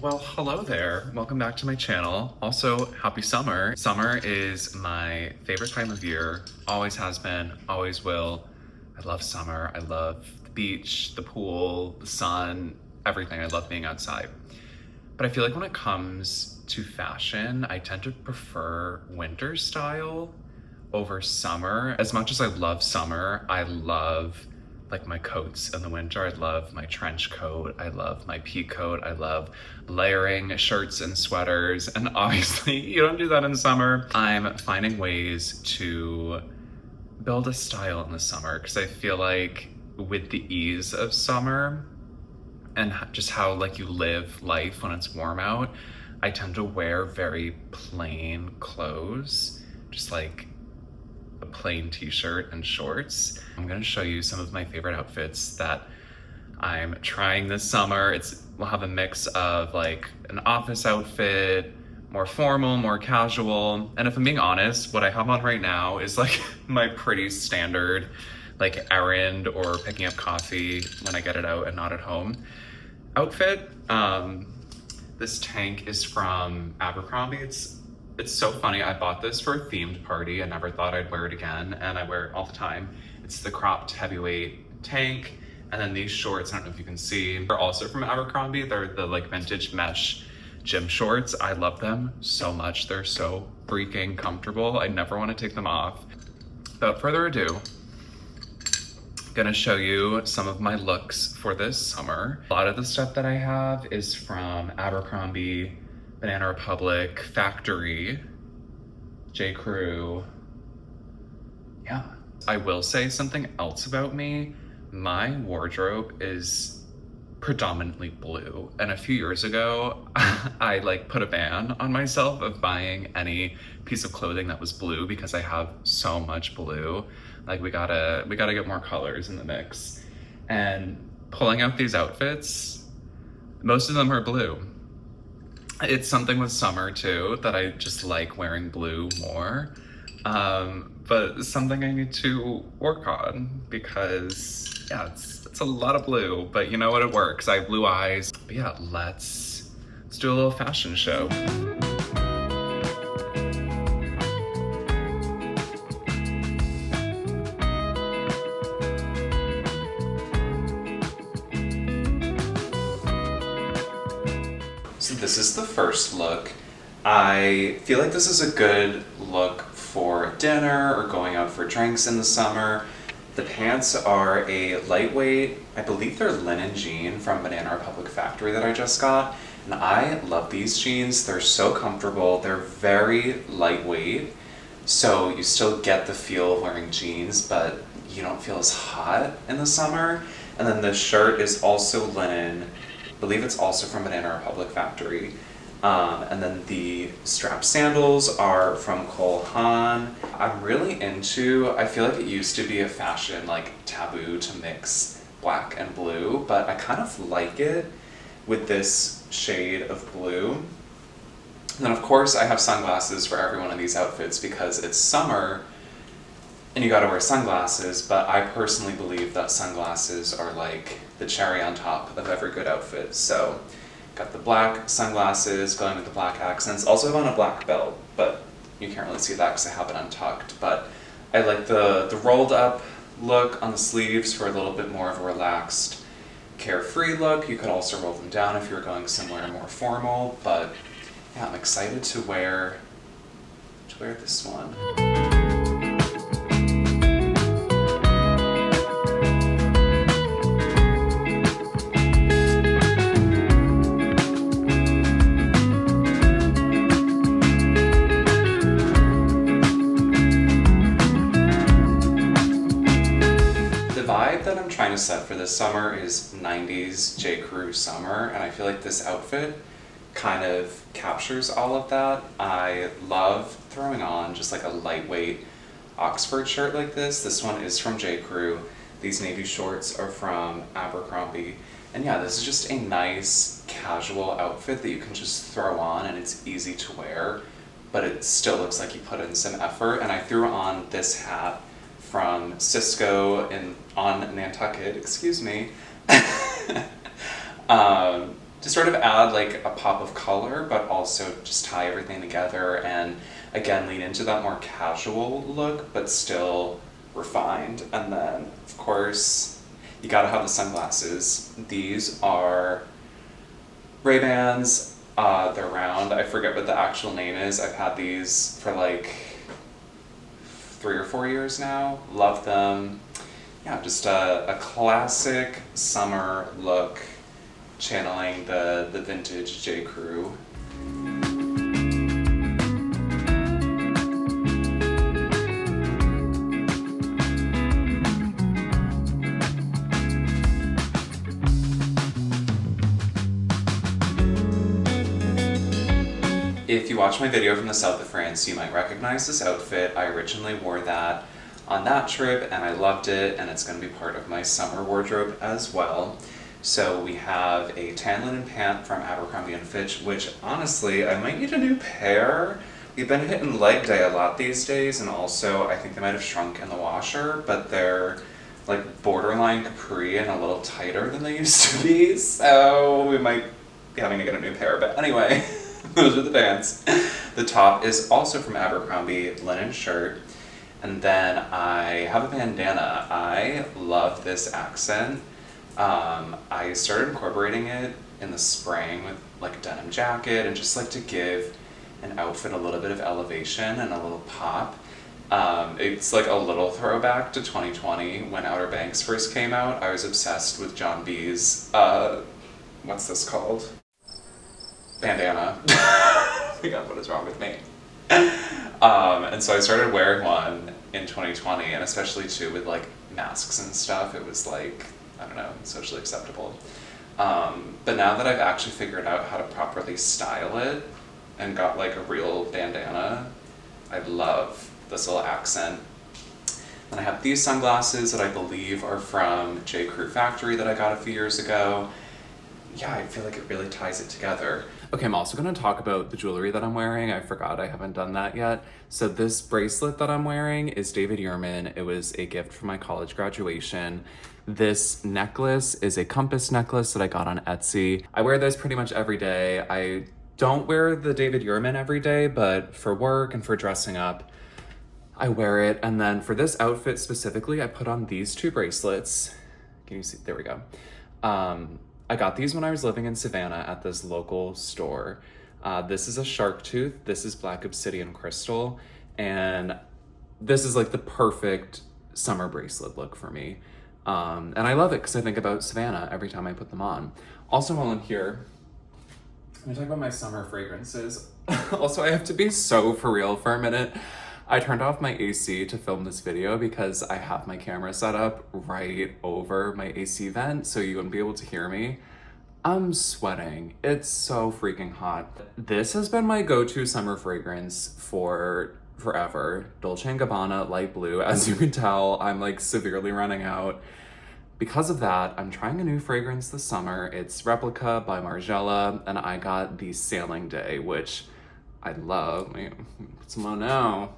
Well, hello there. Welcome back to my channel. Also, happy summer. Summer is my favorite time of year. Always has been, always will. I love summer. I love the beach, the pool, the sun, everything. I love being outside. But I feel like when it comes to fashion, I tend to prefer winter style over summer. As much as I love summer, I love like my coats in the winter. I love my trench coat. I love my pea coat. I love layering shirts and sweaters. And obviously you don't do that in summer. I'm finding ways to build a style in the summer because I feel like with the ease of summer and just how like you live life when it's warm out, I tend to wear very plain clothes, just like a plain t-shirt and shorts. I'm gonna show you some of my favorite outfits that I'm trying this summer. We'll have a mix of like an office outfit, more formal, more casual. And if I'm being honest, what I have on right now is like my pretty standard like errand or picking up coffee when I get it out and not at home outfit. This tank is from Abercrombie. It's so funny. I bought this for a themed party. I never thought I'd wear it again, and I wear it all the time. It's the cropped heavyweight tank, and then these shorts, I don't know if you can see, they're also from Abercrombie. They're the like vintage mesh gym shorts. I love them so much. They're so freaking comfortable. I never want to take them off. Without further ado, I'm gonna show you some of my looks for this summer. A lot of the stuff that I have is from Abercrombie, Banana Republic, Factory, J.Crew. Yeah. I will say something else about me. My wardrobe is predominantly blue. And a few years ago, I like put a ban on myself of buying any piece of clothing that was blue because I have so much blue. Like we gotta get more colors in the mix. And pulling out these outfits, most of them are blue. It's something with summer too, that I just like wearing blue more. But it's something I need to work on because yeah, it's a lot of blue, but you know what, it works. I have blue eyes. But yeah, let's do a little fashion show. So this is the first look. I feel like this is a good look for dinner or going out for drinks in the summer. The pants are a lightweight, I believe they're linen jean from Banana Republic Factory that I just got. And I love these jeans. They're so comfortable. They're very lightweight. So you still get the feel of wearing jeans, but you don't feel as hot in the summer. And then the shirt is also linen. I believe it's also from Banana Republic Factory. And then the strap sandals are from Cole Haan. I'm really into, I feel like it used to be a fashion like taboo to mix black and blue, but I kind of like it with this shade of blue. And then of course I have sunglasses for every one of these outfits because it's summer and you gotta wear sunglasses, but I personally believe that sunglasses are like the cherry on top of every good outfit. So, got the black sunglasses going with the black accents. Also have on a black belt, but you can't really see that because I have it untucked. But I like the rolled up look on the sleeves for a little bit more of a relaxed, carefree look. You could also roll them down if you're going somewhere more formal, but yeah, I'm excited to wear this one. That I'm trying to set for this summer is 90s J.Crew summer, and I feel like this outfit kind of captures all of that. I love throwing on just like a lightweight Oxford shirt like this. This one is from J.Crew. These navy shorts are from Abercrombie. And yeah, this is just a nice casual outfit that you can just throw on and it's easy to wear, but it still looks like you put in some effort. And I threw on this hat from Cisco on Nantucket, excuse me, to sort of add like a pop of color, but also just tie everything together and again lean into that more casual look, but still refined. And then, of course, you gotta have the sunglasses. These are Ray-Bans. They're round. I forget what the actual name is. I've had these for like 3 or 4 years now. Love them. Yeah, just a classic summer look, channeling the vintage J.Crew. If you watch my video from the south of France, you might recognize this outfit. I originally wore that on that trip and I loved it, and it's going to be part of my summer wardrobe as well. So we have a tan linen pant from Abercrombie Fitch, which honestly, I might need a new pair. We've been hitting leg day a lot these days, and also I think they might have shrunk in the washer, but they're like borderline capri and a little tighter than they used to be, so we might be having to get a new pair. But anyway, those are the pants. The top is also from Abercrombie, linen shirt. And then I have a bandana. I love this accent. I started incorporating it in the spring with like a denim jacket and just like to give an outfit a little bit of elevation and a little pop. It's like a little throwback to 2020 when Outer Banks first came out. I was obsessed with John B's, what's this called? Bandana. Oh my God, what is wrong with me? And so I started wearing one in 2020, and especially too with like masks and stuff, it was like, I don't know, socially acceptable. But now that I've actually figured out how to properly style it and got like a real bandana, I love this little accent. Then I have these sunglasses that I believe are from J.Crew factory that I got a few years ago. Yeah, I feel like it really ties it together. Okay, I'm also gonna talk about the jewelry that I'm wearing. I forgot I haven't done that yet. So this bracelet that I'm wearing is David Yurman. It was a gift for my college graduation. This necklace is a compass necklace that I got on Etsy. I wear this pretty much every day. I don't wear the David Yurman every day, but for work and for dressing up, I wear it. And then for this outfit specifically, I put on these 2 bracelets. Can you see? There we go. I got these when I was living in Savannah at this local store. This is a shark tooth. This is black obsidian crystal. And this is like the perfect summer bracelet look for me. And I love it because I think about Savannah every time I put them on. Also, while I'm here, I'm gonna talk about my summer fragrances. Also, I have to be so for real for a minute. I turned off my AC to film this video because I have my camera set up right over my AC vent, so you wouldn't be able to hear me. I'm sweating. It's so freaking hot. This has been my go-to summer fragrance for forever. Dolce & Gabbana Light Blue. As you can tell, I'm like severely running out. Because of that, I'm trying a new fragrance this summer. It's Replica by Margiela, and I got the Sailing Day, which I love. Let me put some on now.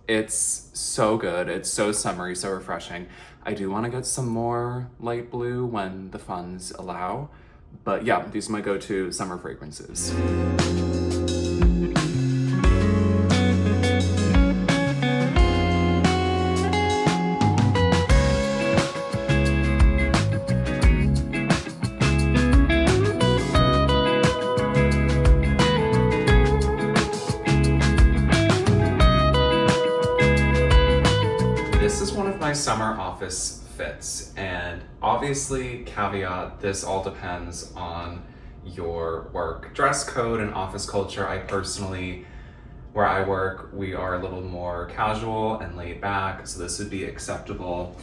It's so good. It's so summery, so refreshing. I do want to get some more light blue when the funds allow. But yeah, these are my go-to summer fragrances. This is one of my summer office fits, and obviously, caveat, this all depends on your work dress code and office culture. I personally, where I work, we are a little more casual and laid back, so this would be acceptable.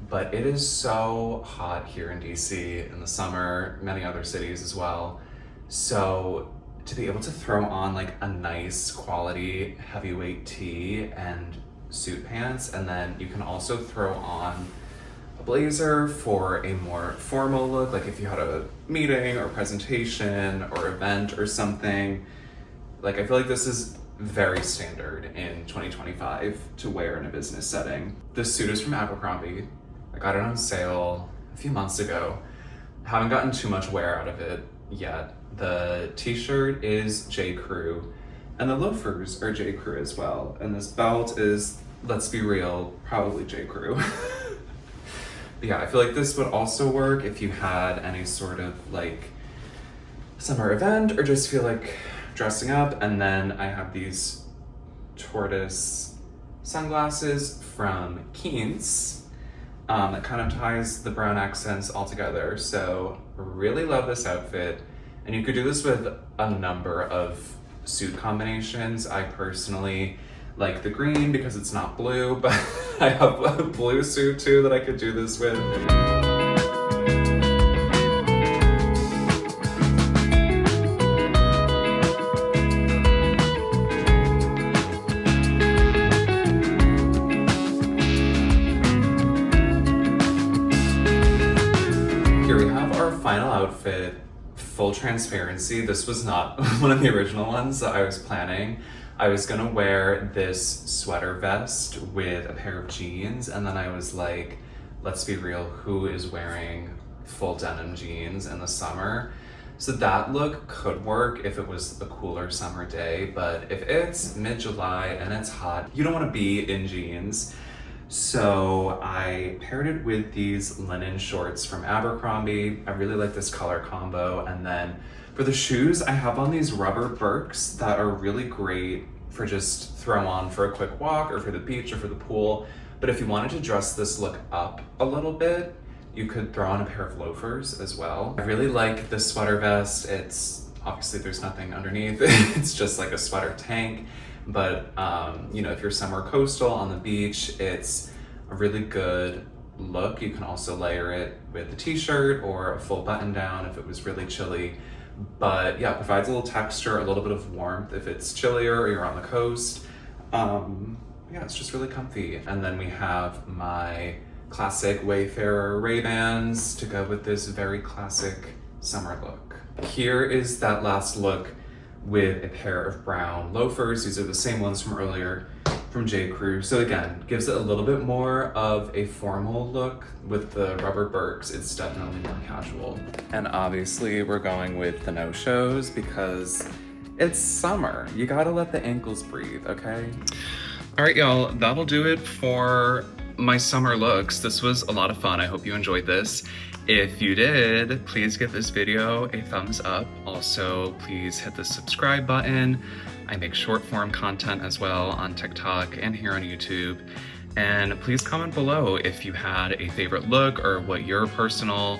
But it is so hot here in DC in the summer, many other cities as well. So to be able to throw on like a nice quality heavyweight tee and suit pants, and then you can also throw on a blazer for a more formal look, like if you had a meeting or presentation or event or something. Like, I feel like this is very standard in 2025 to wear in a business setting. This suit is from Abercrombie. I got it on sale a few months ago. Haven't gotten too much wear out of it yet. The t-shirt is J.Crew, and the loafers are J.Crew as well. And this belt is, let's be real, probably J.Crew. But yeah, I feel like this would also work if you had any sort of like summer event or just feel like dressing up. And then I have these tortoise sunglasses from Keen's that kind of ties the brown accents all together. So really love this outfit. And you could do this with a number of suit combinations. I personally like the green because it's not blue, but I have a blue suit too that I could do this with. Here we have our final outfit. Full transparency, this was not one of the original ones that I was planning. I was gonna wear this sweater vest with a pair of jeans, and then I was like, let's be real, who is wearing full denim jeans in the summer? So that look could work if it was a cooler summer day, but if it's mid-July and it's hot, you don't wanna be in jeans. So I paired it with these linen shorts from Abercrombie. I really like this color combo. And then for the shoes, I have on these rubber Birks that are really great for just throw on for a quick walk or for the beach or for the pool. But if you wanted to dress this look up a little bit, you could throw on a pair of loafers as well. I really like this sweater vest. It's obviously there's nothing underneath. It's just like a sweater tank. But you know, if you're somewhere coastal on the beach, it's a really good look. You can also layer it with a t-shirt or a full button down if it was really chilly. But yeah, it provides a little texture, a little bit of warmth if it's chillier or you're on the coast. Yeah, it's just really comfy. And then we have my classic Wayfarer Ray-Bans to go with this very classic summer look. Here is that last look with a pair of brown loafers. These are the same ones from earlier from J.Crew. So again, gives it a little bit more of a formal look. With the rubber Birks, it's definitely more casual. And obviously we're going with the no-shows because it's summer. You gotta let the ankles breathe, okay? All right, y'all, that'll do it for my summer looks. This was a lot of fun. I hope you enjoyed this. If you did, please give this video a thumbs up. Also, please hit the subscribe button. I make short form content as well on TikTok and here on YouTube. And please comment below if you had a favorite look or what your personal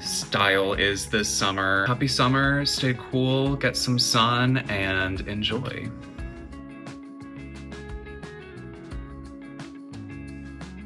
style is this summer. Happy summer, stay cool, get some sun, and enjoy.